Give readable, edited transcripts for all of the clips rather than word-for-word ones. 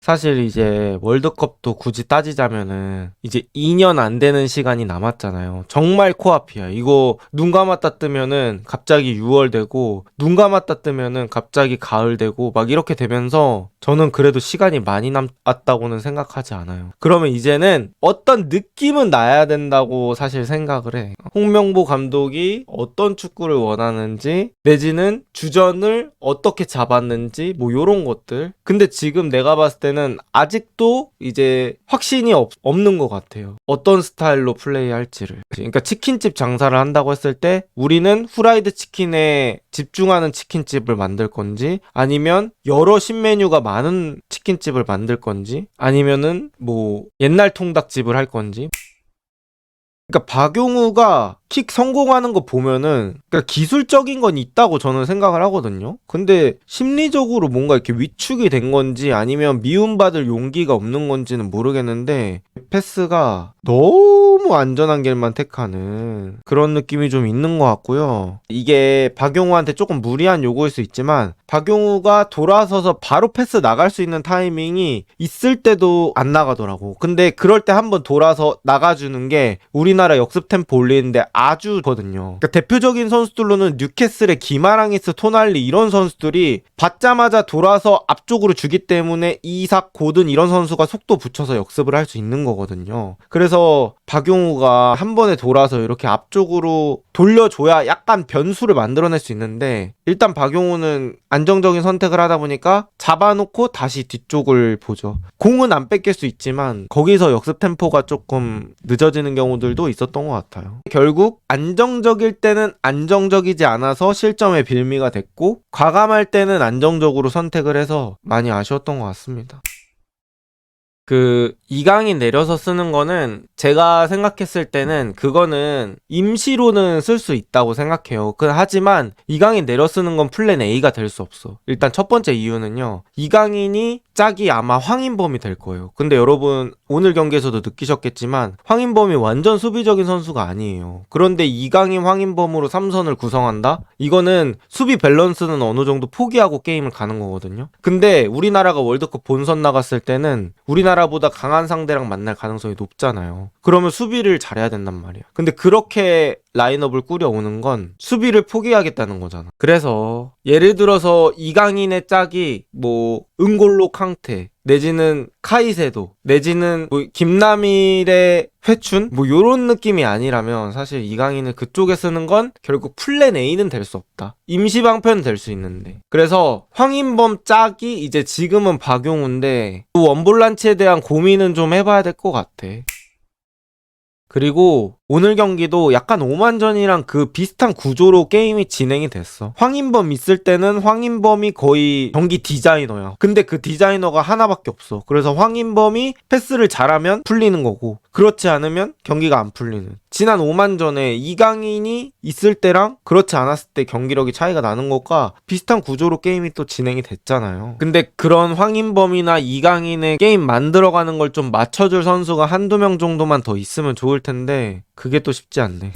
사실 이제 월드컵도 굳이 따지자면은 이제 2년 안 되는 시간이 남았잖아요. 정말 코앞이야. 이거 눈 감았다 뜨면은 갑자기 6월 되고 눈 감았다 뜨면은 갑자기 가을 되고 막 이렇게 되면서 저는 그래도 시간이 많이 남았다고는 생각하지 않아요. 그러면 이제는 어떤 느낌은 나야 된다고 사실 생각을 해. 홍명보 감독이 어떤 축구를 원하는지 내지는 주전을 어떻게 잡았는지 뭐 요런 것들. 근데 지금 내가 봤을 때는 아직도 이제 확신이 없는 것 같아요. 어떤 스타일로 플레이할지를. 그러니까 치킨집 장사를 한다고 했을 때 우리는 후라이드 치킨에 집중하는 치킨집을 만들 건지 아니면 여러 신메뉴가 많은 치킨집을 만들 건지 아니면은 뭐 옛날 통닭집을 할 건지. 그러니까 박용우가 킥 성공하는 거 보면은 그러니까 기술적인 건 있다고 저는 생각을 하거든요. 근데 심리적으로 뭔가 이렇게 위축이 된 건지 아니면 미움받을 용기가 없는 건지는 모르겠는데 패스가 너무 안전한 길만 택하는 그런 느낌이 좀 있는 것 같고요. 이게 박용우한테 조금 무리한 요구일 수 있지만 박용우가 돌아서서 바로 패스 나갈 수 있는 타이밍이 있을 때도 안 나가더라고. 근데 그럴 때 한번 돌아서 나가주는 게 우리나라 역습 템포 올리는데 아주 거든요. 그러니까 대표적인 선수들로는 뉴캐슬의 기마랑이스, 토날리 이런 선수들이 받자마자 돌아서 앞쪽으로 주기 때문에 이삭, 고든 이런 선수가 속도 붙여서 역습을 할 수 있는 거거든요. 그래서 박용우가 한 번에 돌아서 이렇게 앞쪽으로 돌려줘야 약간 변수를 만들어낼 수 있는데 일단 박용우는 안정적인 선택을 하다 보니까 잡아놓고 다시 뒤쪽을 보죠. 공은 안 뺏길 수 있지만 거기서 역습 템포가 조금 늦어지는 경우들도 있었던 것 같아요. 결국 안정적일 때는 안정적이지 않아서 실점의 빌미가 됐고 과감할 때는 안정적으로 선택을 해서 많이 아쉬웠던 것 같습니다. 이강인 내려서 쓰는 거는 제가 생각했을 때는 그거는 임시로는 쓸 수 있다고 생각해요. 하지만 이강인 내려 쓰는 건 플랜 A가 될 수 없어. 일단 첫 번째 이유는요. 이강인이 짝이 아마 황인범이 될 거예요. 근데 여러분 오늘 경기에서도 느끼셨겠지만 황인범이 완전 수비적인 선수가 아니에요. 그런데 이강인 황인범으로 3선을 구성한다? 이거는 수비 밸런스는 어느 정도 포기하고 게임을 가는 거거든요. 근데 우리나라가 월드컵 본선 나갔을 때는 우리나라보다 강한 상대랑 만날 가능성이 높잖아요. 그러면 수비를 잘해야 된단 말이야. 근데 그렇게 라인업을 꾸려오는 건 수비를 포기하겠다는 거잖아. 그래서 예를 들어서 이강인의 짝이 뭐 은골로 캉테 내지는 카이세도 내지는 뭐 김남일의 회춘 뭐 요런 느낌이 아니라면 사실 이강인을 그쪽에 쓰는 건 결국 플랜 A는 될 수 없다. 임시 방편은 될 수 있는데 그래서 황인범 짝이 이제 지금은 박용우인데 원볼란치에 대한 고민은 좀 해봐야 될 것 같아. 그리고 오늘 경기도 약간 오만전이랑 그 비슷한 구조로 게임이 진행이 됐어. 황인범 있을 때는 황인범이 거의 경기 디자이너야. 근데 그 디자이너가 하나밖에 없어. 그래서 황인범이 패스를 잘하면 풀리는 거고 그렇지 않으면 경기가 안 풀리는. 지난 오만전에 이강인이 있을 때랑 그렇지 않았을 때 경기력이 차이가 나는 것과 비슷한 구조로 게임이 또 진행이 됐잖아요. 근데 그런 황인범이나 이강인의 게임 만들어가는 걸 좀 맞춰줄 선수가 한두 명 정도만 더 있으면 좋을 텐데 그게 또 쉽지 않네.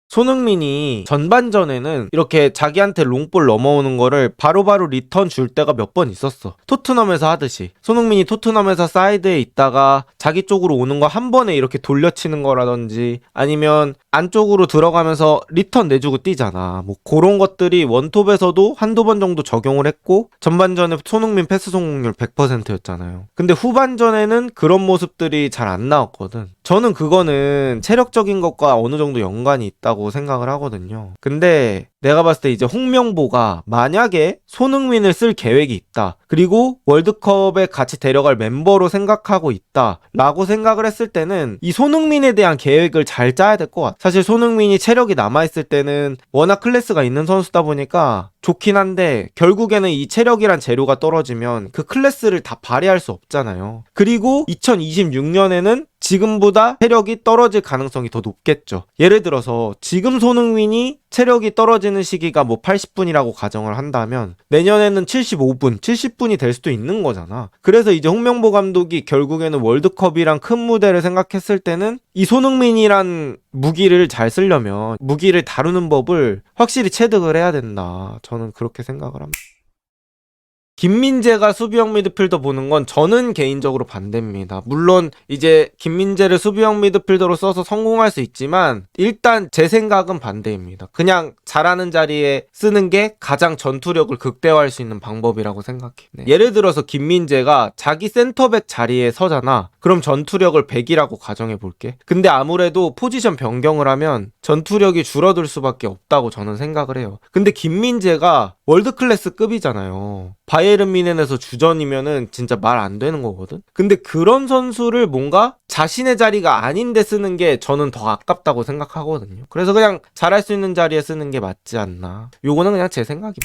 손흥민이 전반전에는 이렇게 자기한테 롱볼 넘어오는 거를 바로바로 리턴 줄 때가 몇 번 있었어. 토트넘에서 하듯이 손흥민이 토트넘에서 사이드에 있다가 자기 쪽으로 오는 거 한 번에 이렇게 돌려치는 거라든지 아니면 안쪽으로 들어가면서 리턴 내주고 뛰잖아. 뭐 그런 것들이 원톱에서도 한두 번 정도 적용을 했고 전반전에 손흥민 패스 성공률 100%였잖아요. 근데 후반전에는 그런 모습들이 잘 안 나왔거든. 저는 그거는 체력적인 것과 어느 정도 연관이 있다고 생각을 하거든요. 근데 내가 봤을 때 이제 홍명보가 만약에 손흥민을 쓸 계획이 있다. 그리고 월드컵에 같이 데려갈 멤버로 생각하고 있다. 라고 생각을 했을 때는 이 손흥민에 대한 계획을 잘 짜야 될 것 같아. 사실 손흥민이 체력이 남아있을 때는 워낙 클래스가 있는 선수다 보니까 좋긴 한데 결국에는 이 체력이란 재료가 떨어지면 그 클래스를 다 발휘할 수 없잖아요. 그리고 2026년에는 지금보다 체력이 떨어질 가능성이 더 높겠죠. 예를 들어서 지금 손흥민이 체력이 떨어지는 시기가 뭐 80분이라고 가정을 한다면 내년에는 75분, 70분이 될 수도 있는 거잖아. 그래서 이제 홍명보 감독이 결국에는 월드컵이랑 큰 무대를 생각했을 때는 이 손흥민이란 무기를 잘 쓰려면 무기를 다루는 법을 확실히 체득을 해야 된다. 저는 그렇게 생각을 합니다. 김민재가 수비형 미드필더 보는 건 저는 개인적으로 반대입니다. 물론 이제 김민재를 수비형 미드필더로 써서 성공할 수 있지만 일단 제 생각은 반대입니다. 그냥 잘하는 자리에 쓰는 게 가장 전투력을 극대화할 수 있는 방법이라고 생각해. 네. 예를 들어서 김민재가 자기 센터백 자리에 서잖아. 그럼 전투력을 100이라고 가정해 볼게. 근데 아무래도 포지션 변경을 하면 전투력이 줄어들 수밖에 없다고 저는 생각을 해요. 근데 김민재가 월드클래스급이잖아요. 바이에른 뮌헨에서 주전이면은 진짜 말 안 되는 거거든. 근데 그런 선수를 뭔가 자신의 자리가 아닌데 쓰는 게 저는 더 아깝다고 생각하거든요. 그래서 그냥 잘할 수 있는 자리에 쓰는 게 맞지 않나. 요거는 그냥 제 생각입니다.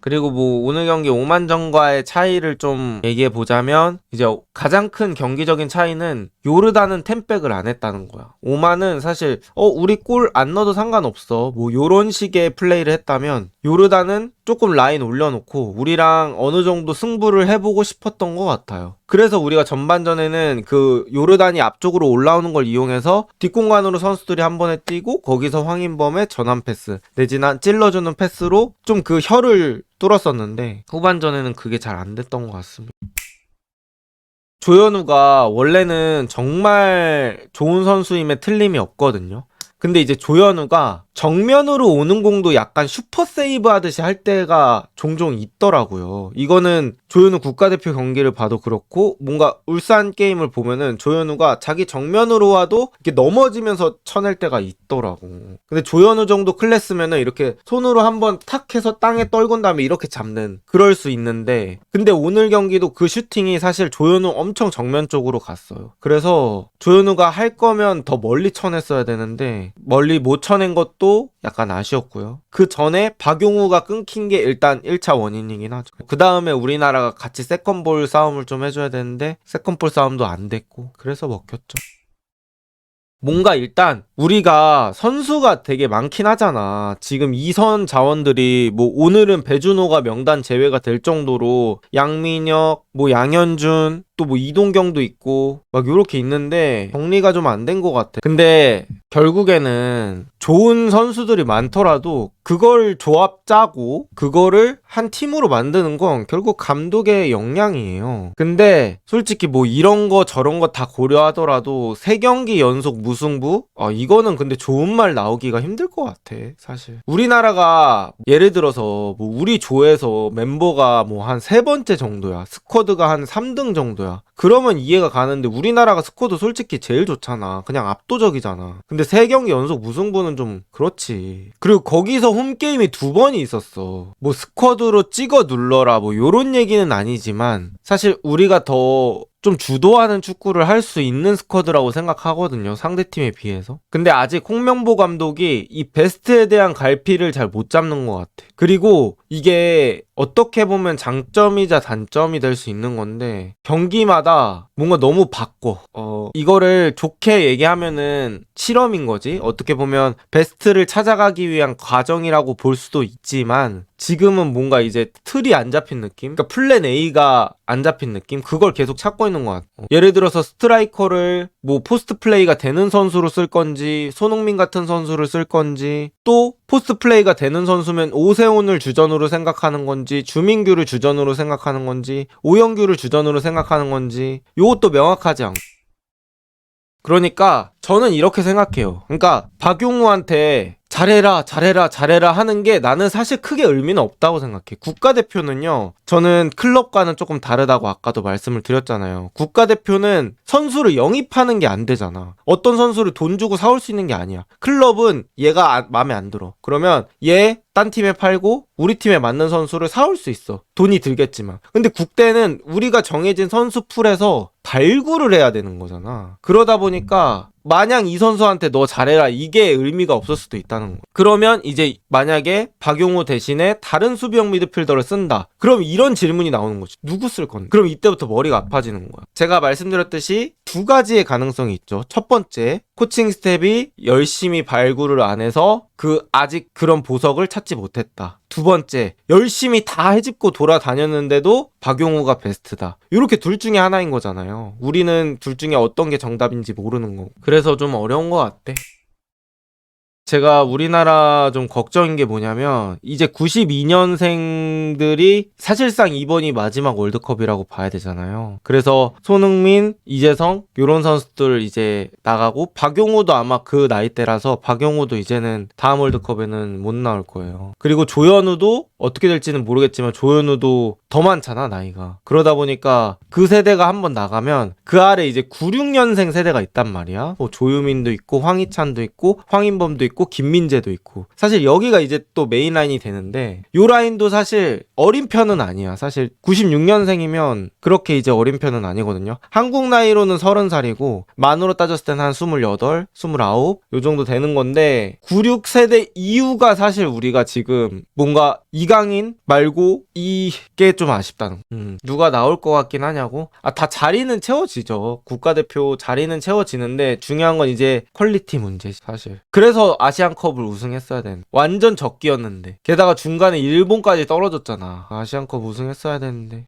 그리고 뭐 오늘 경기 오만전과의 차이를 좀 얘기해 보자면 이제 가장 큰 경기적인 차이는 요르단은 템백을 안 했다는 거야. 오만은 사실 우리 골 안 넣어도 상관없어 뭐 요런 식의 플레이를 했다면 요르단은 조금 라인 올려놓고 우리랑 어느 정도 승부를 해보고 싶었던 것 같아요. 그래서 우리가 전반전에는 그 요르단이 앞쪽으로 올라오는 걸 이용해서 뒷공간으로 선수들이 한 번에 뛰고 거기서 황인범의 전환 패스 내지는 찔러주는 패스로 좀 그 혀를 뚫었었는데 후반전에는 그게 잘 안 됐던 것 같습니다. 조현우가 원래는 정말 좋은 선수임에 틀림이 없거든요. 근데 이제 조현우가 정면으로 오는 공도 약간 슈퍼 세이브 하듯이 할 때가 종종 있더라고요. 이거는 조현우 국가대표 경기를 봐도 그렇고 뭔가 울산 게임을 보면은 조현우가 자기 정면으로 와도 이렇게 넘어지면서 쳐낼 때가 있더라고. 근데 조현우 정도 클래스면은 이렇게 손으로 한번 탁 해서 땅에 떨군 다음에 이렇게 잡는 그럴 수 있는데 근데 오늘 경기도 그 슈팅이 사실 조현우 엄청 정면 쪽으로 갔어요. 그래서 조현우가 할 거면 더 멀리 쳐냈어야 되는데 멀리 못 쳐낸 것도 약간 아쉬웠고요. 그 전에 박용우가 끊긴 게 일단 1차 원인이긴 하죠. 그 다음에 우리나라가 같이 세컨볼 싸움을 좀 해줘야 되는데 세컨볼 싸움도 안 됐고 그래서 먹혔죠. 뭔가 일단 우리가 선수가 되게 많긴 하잖아. 지금 2선 자원들이 뭐 오늘은 배준호가 명단 제외가 될 정도로 양민혁, 뭐 양현준, 또 뭐 이동경도 있고 막 요렇게 있는데 정리가 좀 안 된 것 같아. 근데 결국에는 좋은 선수들이 많더라도 그걸 조합 짜고 그거를 한 팀으로 만드는 건 결국 감독의 역량이에요. 근데 솔직히 뭐 이런 거 저런 거 다 고려하더라도 3경기 연속 무승부? 이거는 근데 좋은 말 나오기가 힘들 것 같아 사실. 우리나라가 예를 들어서 뭐 우리 조에서 멤버가 뭐 한 3번째 정도야. 스쿼드가 한 3등 정도야. 그러면 이해가 가는데 우리나라가 스쿼드 솔직히 제일 좋잖아. 그냥 압도적이잖아. 근데 3경기 연속 무승부는 좀 그렇지. 그리고 거기서 홈게임이 2번이 있었어. 뭐 스쿼드로 찍어 눌러라 뭐 요런 얘기는 아니지만 사실 우리가 더 좀 주도하는 축구를 할 수 있는 스쿼드라고 생각하거든요. 상대팀에 비해서. 근데 아직 홍명보 감독이 이 베스트에 대한 갈피를 잘 못 잡는 것 같아. 그리고 이게 어떻게 보면 장점이자 단점이 될 수 있는 건데 경기마다 뭔가 너무 바꿔. 이거를 좋게 얘기하면은 실험인 거지. 어떻게 보면 베스트를 찾아가기 위한 과정이라고 볼 수도 있지만 지금은 뭔가 이제 틀이 안 잡힌 느낌? 그러니까 플랜 A가 안 잡힌 느낌? 그걸 계속 찾고 있는 것 같아. 예를 들어서 스트라이커를 뭐 포스트 플레이가 되는 선수로 쓸 건지 손흥민 같은 선수를 쓸 건지 또 포스트 플레이가 되는 선수면 오세훈을 주전으로 생각하는 건지 주민규를 주전으로 생각하는 건지 오영규를 주전으로 생각하는 건지 요것도 명확하지 않고 그러니까 저는 이렇게 생각해요. 그러니까 박용우한테 잘해라 하는 게 나는 사실 크게 의미는 없다고 생각해. 국가대표는요, 저는 클럽과는 조금 다르다고 아까도 말씀을 드렸잖아요. 국가대표는 선수를 영입하는 게 안 되잖아. 어떤 선수를 돈 주고 사올 수 있는 게 아니야. 클럽은 얘가 마음에 안 들어. 그러면 얘 딴 팀에 팔고 우리 팀에 맞는 선수를 사올 수 있어. 돈이 들겠지만. 근데 국대는 우리가 정해진 선수 풀에서 발굴을 해야 되는 거잖아. 그러다 보니까 마냥 이 선수한테 너 잘해라 이게 의미가 없을 수도 있다는 거야. 그러면 이제 만약에 박용우 대신에 다른 수비형 미드필더를 쓴다. 그럼 이런 질문이 나오는 거지. 누구 쓸 건데? 그럼 이때부터 머리가 아파지는 거야. 제가 말씀드렸듯이 2가지의 가능성이 있죠. 첫 번째, 코칭 스텝이 열심히 발굴을 안 해서 아직 그런 보석을 찾지 못했다. 2번째, 열심히 다 헤집고 돌아다녔는데도 박용우가 베스트다. 이렇게 둘 중에 하나인 거잖아요. 우리는 둘 중에 어떤 게 정답인지 모르는 거고. 그래서 좀 어려운 것 같아. 제가 우리나라 좀 걱정인 게 뭐냐면 이제 92년생들이 사실상 이번이 마지막 월드컵이라고 봐야 되잖아요. 그래서 손흥민, 이재성 요런 선수들 이제 나가고 박용우도 아마 그 나이대라서 박용우도 이제는 다음 월드컵에는 못 나올 거예요. 그리고 조현우도 어떻게 될지는 모르겠지만 조현우도 더 많잖아 나이가. 그러다 보니까 그 세대가 한번 나가면 그 아래 이제 96년생 세대가 있단 말이야. 뭐 조유민도 있고 황희찬도 있고 황인범도 있고 김민재도 있고. 사실 여기가 이제 또 메인 라인이 되는데 요 라인도 사실 어린 편은 아니야. 사실 96년생이면 그렇게 이제 어린 편은 아니거든요. 한국 나이로는 30살이고 만으로 따졌을 때는 한 28, 29 요 정도 되는 건데 96세대 이후가 사실 우리가 지금 뭔가 이강인 말고 이게 좀 아쉽다는 누가 나올 것 같긴 하냐고. 다 자리는 채워지죠. 국가대표 자리는 채워지는데 중요한 건 이제 퀄리티 문제지 사실. 그래서 아시안컵을 우승했어야 되는 완전 적기였는데 게다가 중간에 일본까지 떨어졌잖아. 아시안컵 우승했어야 되는데